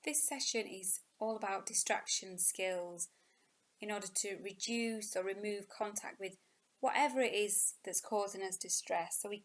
This session is all about distraction skills in order to reduce or remove contact with whatever it is that's causing us distress. So we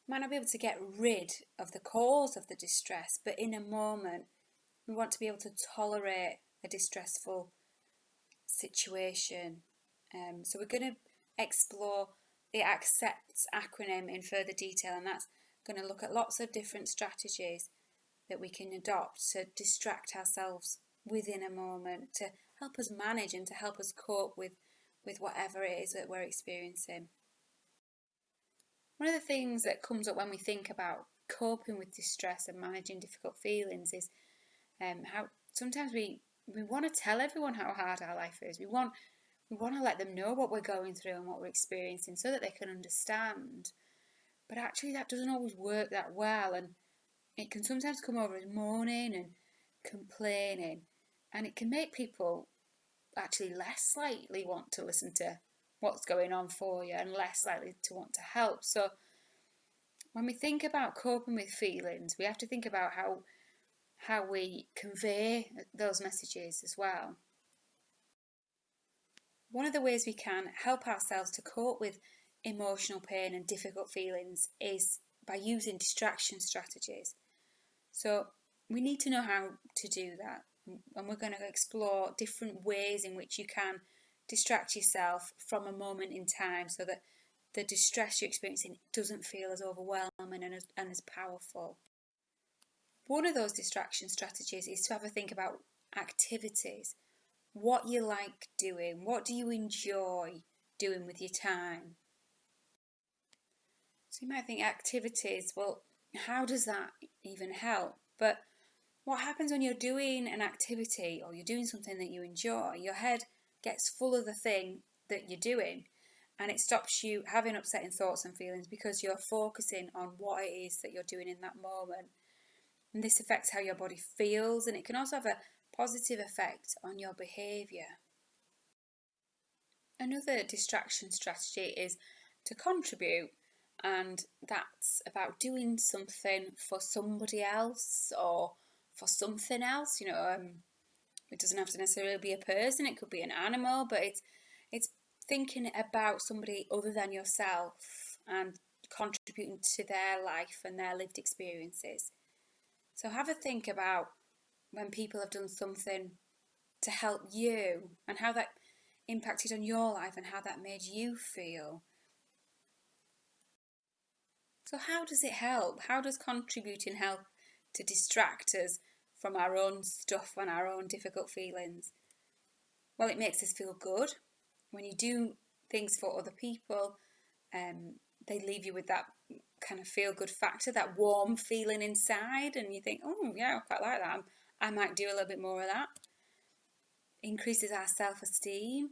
might not be able to get rid of the cause of the distress, but in a moment we want to be able to tolerate a distressful situation. So we're going to explore the ACCEPT acronym in further detail, and that's going to look at lots of different strategies that we can adopt to distract ourselves within a moment, to help us manage and to help us cope with whatever it is that we're experiencing. One of the things that comes up when we think about coping with distress and managing difficult feelings is how sometimes we want to tell everyone how hard our life is. We want to let them know what we're going through and what we're experiencing so that they can understand. But actually that doesn't always work that well, and it can sometimes come over as moaning and complaining, and it can make people actually less likely want to listen to what's going on for you and less likely to want to help. So when we think about coping with feelings, we have to think about how we convey those messages as well. One of the ways we can help ourselves to cope with emotional pain and difficult feelings is by using distraction strategies. So we need to know how to do that, and we're going to explore different ways in which you can distract yourself from a moment in time so that the distress you're experiencing doesn't feel as overwhelming and as powerful. One of those distraction strategies is to have a think about activities, what you like doing, what do you enjoy doing with your time. So you might think activities, well, how does that even help? But what happens when you're doing an activity or you're doing something that you enjoy, your head gets full of the thing that you're doing, and it stops you having upsetting thoughts and feelings because you're focusing on what it is that you're doing in that moment. And this affects how your body feels, and it can also have a positive effect on your behaviour. Another distraction strategy is to contribute, and that's about doing something for somebody else or for something else. It doesn't have to necessarily be a person, it could be an animal, but it's thinking about somebody other than yourself and contributing to their life and their lived experiences. So have a think about when people have done something to help you and how that impacted on your life and how that made you feel. So how does it help? How does contributing help to distract us from our own stuff and our own difficult feelings? Well, it makes us feel good. When you do things for other people, they leave you with that kind of feel-good factor, that warm feeling inside, and you think, oh yeah, I quite like that. I might do a little bit more of that. Increases our self-esteem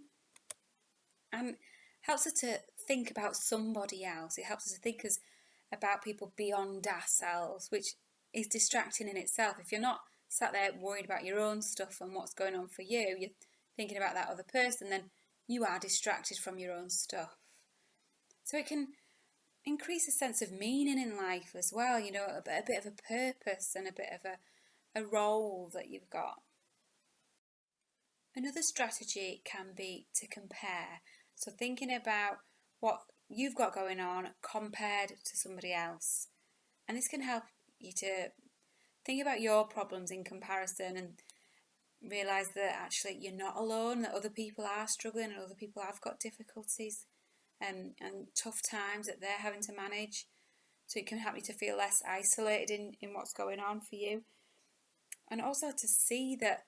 and helps us to think about somebody else. It helps us to think about people beyond ourselves, which is distracting in itself. If you're not sat there worried about your own stuff and what's going on for you, you're thinking about that other person, then you are distracted from your own stuff. So it can increase a sense of meaning in life as well, a bit of a purpose and a bit of a role that you've got. Another strategy can be to compare. So thinking about what you've got going on compared to somebody else. And this can help you to think about your problems in comparison and realise that actually you're not alone, that other people are struggling and other people have got difficulties and tough times that they're having to manage. So it can help you to feel less isolated in what's going on for you. And also to see that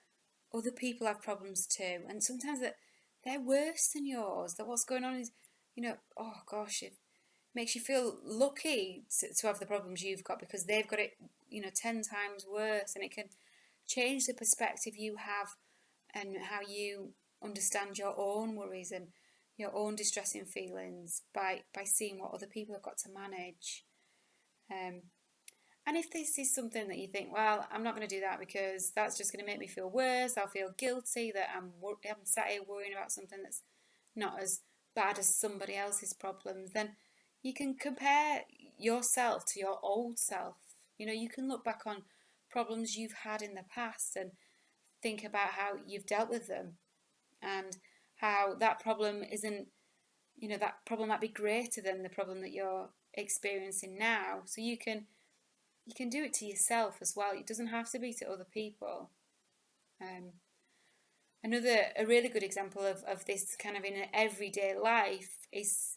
other people have problems too, and sometimes that they're worse than yours, that what's going on is, oh gosh, it makes you feel lucky to have the problems you've got because they've got it, 10 times worse, and it can change the perspective you have and how you understand your own worries and your own distressing feelings by seeing what other people have got to manage. And if this is something that you think, well, I'm not going to do that because that's just going to make me feel worse, I'll feel guilty that I'm sat here worrying about something that's not as bad as somebody else's problems, then you can compare yourself to your old self. You can look back on problems you've had in the past and think about how you've dealt with them, and how that problem isn't, that problem might be greater than the problem that you're experiencing now. So you can do it to yourself as well. It doesn't have to be to other people. A really good example of this kind of in an everyday life is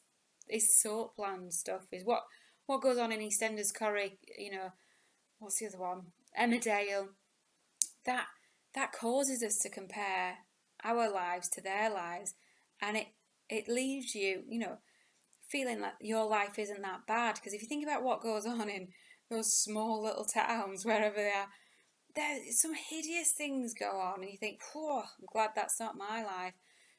soap land stuff. Is what goes on in EastEnders, Corrie, what's the other one? Emmerdale. That causes us to compare our lives to their lives, and it leaves you, feeling like your life isn't that bad. Because if you think about what goes on in those small little towns, wherever they are, there's some hideous things go on, and you think, "Whoa, I'm glad that's not my life."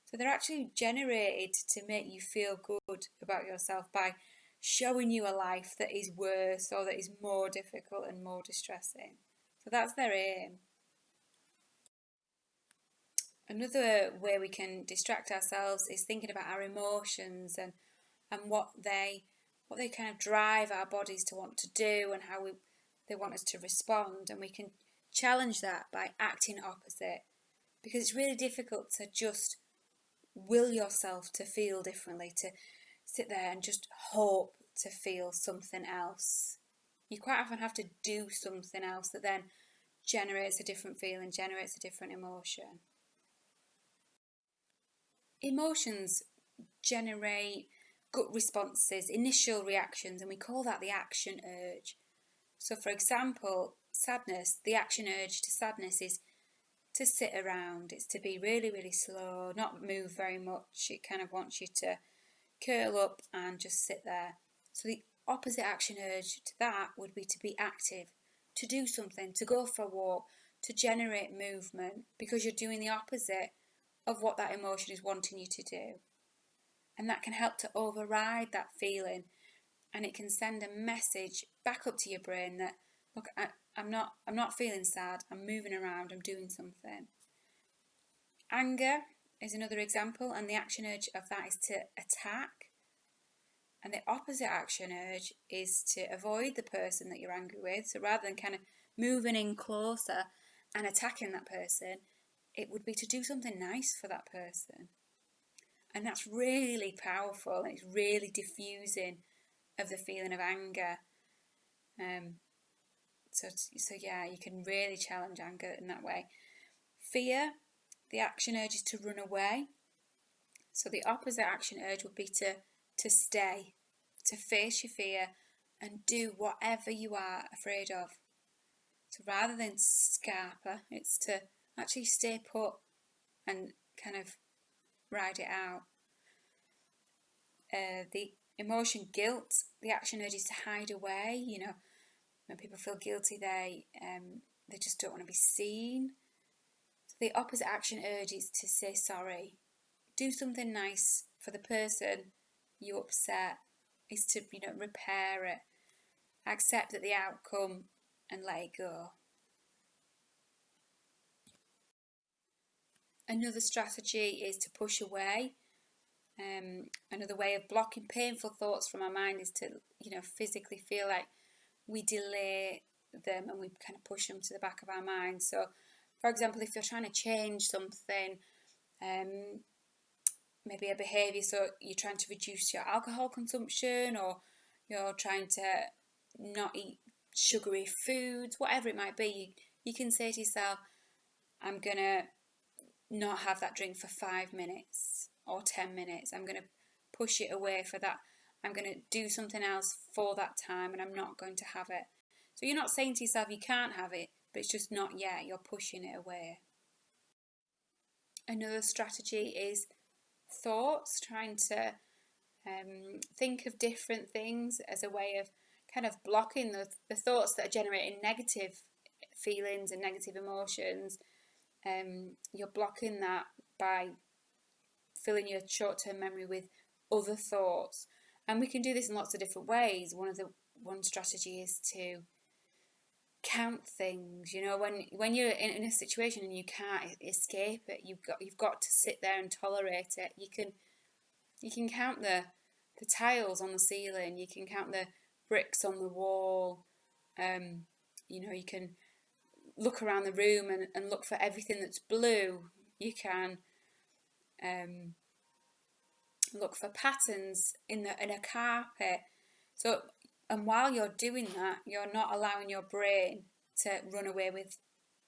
So they're actually generated to make you feel good about yourself by showing you a life that is worse or that is more difficult and more distressing. So that's their aim. Another way we can distract ourselves is thinking about our emotions and what they kind of drive our bodies to want to do, and how they want us to respond. And we can challenge that by acting opposite, because it's really difficult to just will yourself to feel differently, to sit there and just hope to feel something else. You quite often have to do something else that then generates a different feeling, generates a different emotion. Emotions generate gut responses, initial reactions, and we call that the action urge. So for example, sadness, the action urge to sadness is to sit around. It's to be really, really slow, not move very much. It kind of wants you to curl up and just sit there. So the opposite action urge to that would be to be active, to do something, to go for a walk, to generate movement, because you're doing the opposite of what that emotion is wanting you to do. And that can help to override that feeling, and it can send a message back up to your brain that, look, I'm not feeling sad, I'm moving around, I'm doing something. Anger is another example, and the action urge of that is to attack. And the opposite action urge is to avoid the person that you're angry with. So rather than kind of moving in closer and attacking that person, it would be to do something nice for that person. And that's really powerful, and it's really diffusing of the feeling of anger. So yeah, you can really challenge anger in that way. Fear, the action urge is to run away. So the opposite action urge would be to stay, to face your fear and do whatever you are afraid of. So rather than scarper, it's to actually stay put and kind of ride it out. The emotion guilt, the action urge is to hide away. When people feel guilty, they just don't want to be seen. So the opposite action urge is to say sorry. Do something nice for the person you upset, is to repair it, accept that the outcome and let it go. Another strategy is to push away. Another way of blocking painful thoughts from our mind is to physically feel like we delay them and we kind of push them to the back of our mind. So for example, if you're trying to change something, maybe a behaviour, so you're trying to reduce your alcohol consumption, or you're trying to not eat sugary foods, whatever it might be, you can say to yourself, I'm going to not have that drink for 5 minutes or 10 minutes. I'm going to push it away for that. I'm going to do something else for that time, and I'm not going to have it. So you're not saying to yourself you can't have it, but it's just not yet. You're pushing it away. Another strategy is thoughts, trying to think of different things as a way of kind of blocking the thoughts that are generating negative feelings and negative emotions. You're blocking that by filling your short-term memory with other thoughts. And we can do this in lots of different ways. One strategy is to count things. When you're in a situation and you can't escape it, you've got to sit there and tolerate it. You can count the tiles on the ceiling. You can count the bricks on the wall. You can look around the room and look for everything that's blue. You can look for patterns in a carpet. So, and while you're doing that, you're not allowing your brain to run away with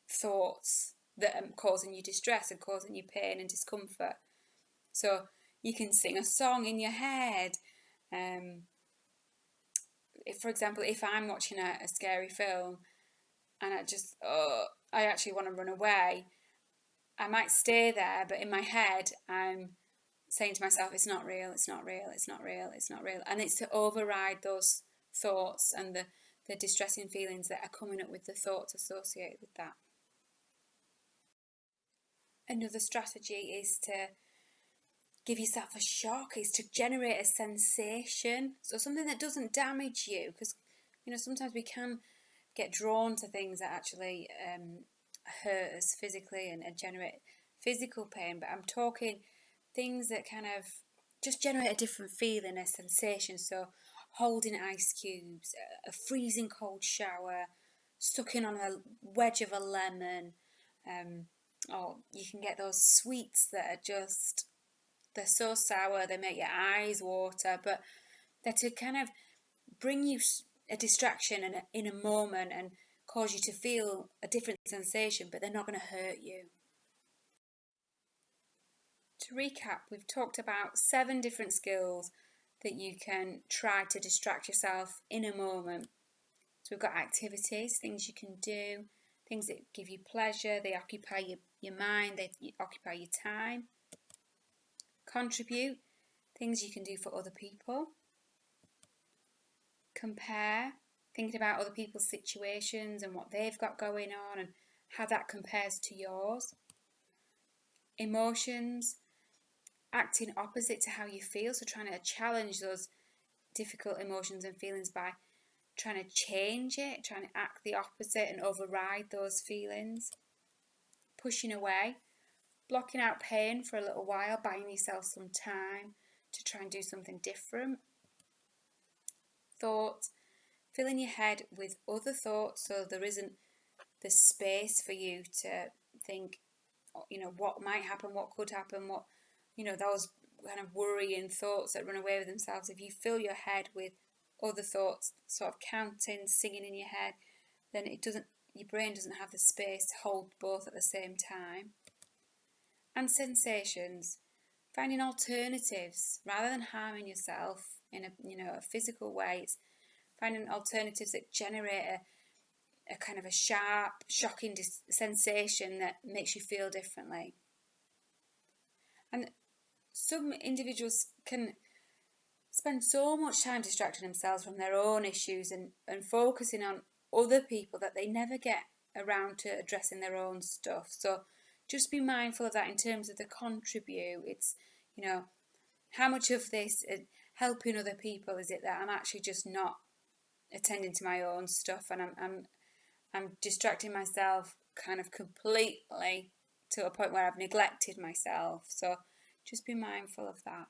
thoughts that are causing you distress and causing you pain and discomfort. So you can sing a song in your head. If, for example, if I'm watching a scary film and I actually want to run away, I might stay there, but in my head I'm saying to myself, it's not real, it's not real, it's not real, it's not real. And it's to override those thoughts and the distressing feelings that are coming up with the thoughts associated with that. Another strategy is to give yourself a shock, is to generate a sensation. So something that doesn't damage you, because sometimes we can get drawn to things that actually hurt us physically and generate physical pain. But I'm talking things that kind of just generate a different feeling, a sensation. So holding ice cubes, a freezing cold shower, sucking on a wedge of a lemon, or you can get those sweets that are just, they're so sour, they make your eyes water, but they're to kind of bring you a distraction in a moment and cause you to feel a different sensation, but they're not going to hurt you. To recap, we've talked about 7 different skills that you can try to distract yourself in a moment. So we've got activities, things you can do, things that give you pleasure, they occupy your mind, they occupy your time. Contribute, things you can do for other people. Compare, thinking about other people's situations and what they've got going on and how that compares to yours. Emotions, acting opposite to how you feel, so trying to challenge those difficult emotions and feelings by trying to change it, trying to act the opposite and override those feelings. Pushing away, blocking out pain for a little while, buying yourself some time to try and do something different. Thoughts, filling your head with other thoughts so there isn't the space for you to think, what might happen, what could happen, what, those kind of worrying thoughts that run away with themselves. If you fill your head with other thoughts, sort of counting, singing in your head, then your brain doesn't have the space to hold both at the same time. And sensations, finding alternatives rather than harming yourself in a physical way. It's finding alternatives that generate a kind of a sharp, shocking sensation that makes you feel differently. And some individuals can spend so much time distracting themselves from their own issues and focusing on other people that they never get around to addressing their own stuff. So just be mindful of that in terms of the contribute. It's, how much of this helping other people is it that I'm actually just not attending to my own stuff and I'm distracting myself kind of completely to a point where I've neglected myself. So just be mindful of that.